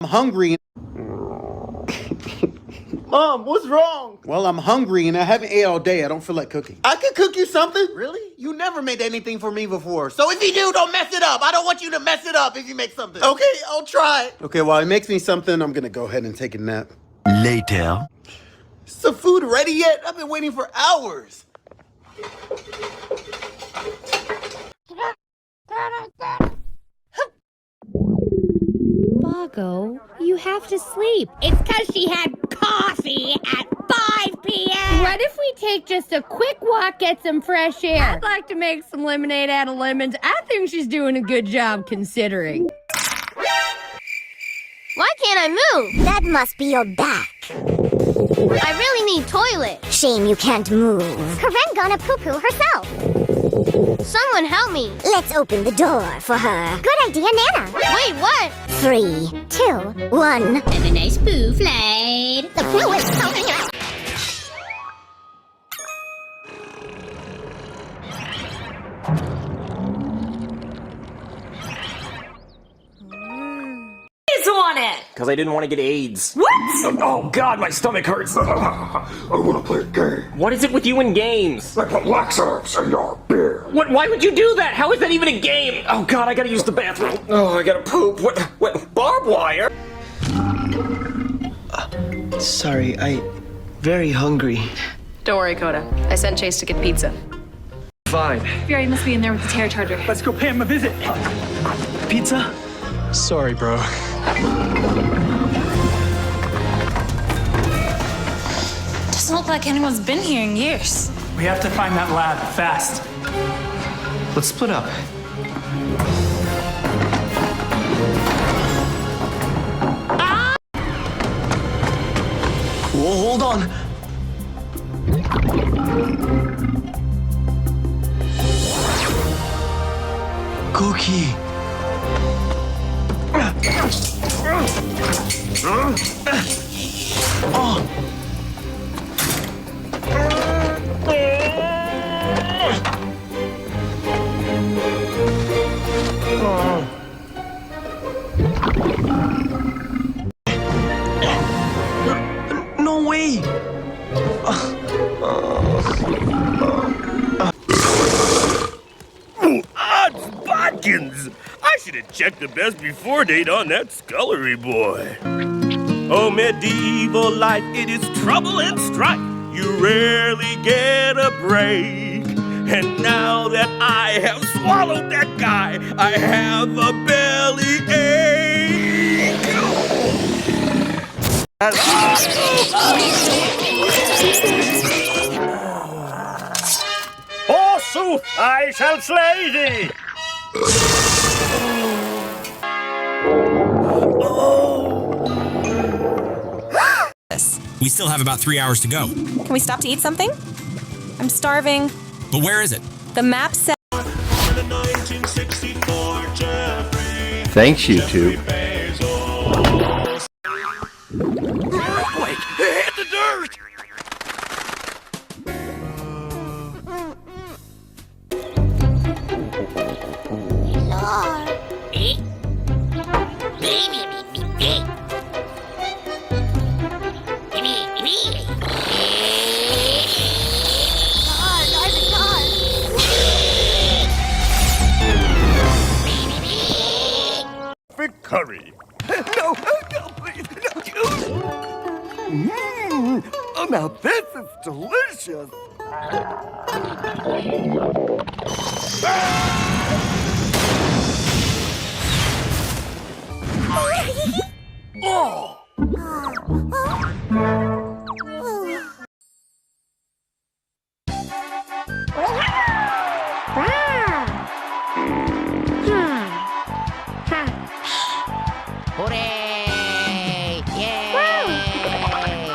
I'm hungry. Mom, what's wrong? Well, I'm hungry and I haven't ate all day. I don't feel like cooking. I can cook you something. Really? You never made anything for me before. So if you do, don't mess it up. I don't want you to mess it up if you make something. Okay, I'll try. Okay, while it makes me something, I'm gonna go ahead and take a nap. Later. Is the food ready yet? I've been waiting for hours. Margot, you have to sleep. It's because she had coffee at 5 p.m. What if we take just a quick walk, get some fresh air? I'd like to make some lemonade out of lemons. I think she's doing a good job considering. Why can't I move? That must be your back. I really need toilet. Shame you can't move. Karen gonna poo-poo herself. Someone help me. Let's open the door for her. Good idea, Nana. Wait, what? 3, 2, 1. Have a nice poo flight. The poo is coming out. On it. Because I didn't want to get AIDS. What? Oh God, my stomach hurts. I want to play a game. What is it with you and games? I put laxatives in your beer. What? Why would you do that? How is that even a game? Oh God, I gotta use the bathroom. Oh, I gotta poop. What? Barbed wire? Sorry, very hungry. Don't worry, Coda. I sent Chase to get pizza. Fine. Fury must be in there with the Terror Charger. Let's go pay him a visit. Pizza? Sorry, bro. Doesn't look like anyone's been here in years. We have to find that lab fast. Let's split up. Ah! Whoa, hold on. Cookie. Oh. No way. Odds bodkins! I should have checked the best before date on that scullery boy. Oh, medieval life, it is trouble and strife. You rarely get a break. And now that I have swallowed that guy, I have a belly ache. Forsooth, I shall slay thee! We still have about 3 hours to go. Can we stop to eat something? I'm starving. But where is it? The map says. Thanks, YouTube. Wait, hit the dirt! Lord. Curry. No, please, no. Oh, now this is delicious. Oh.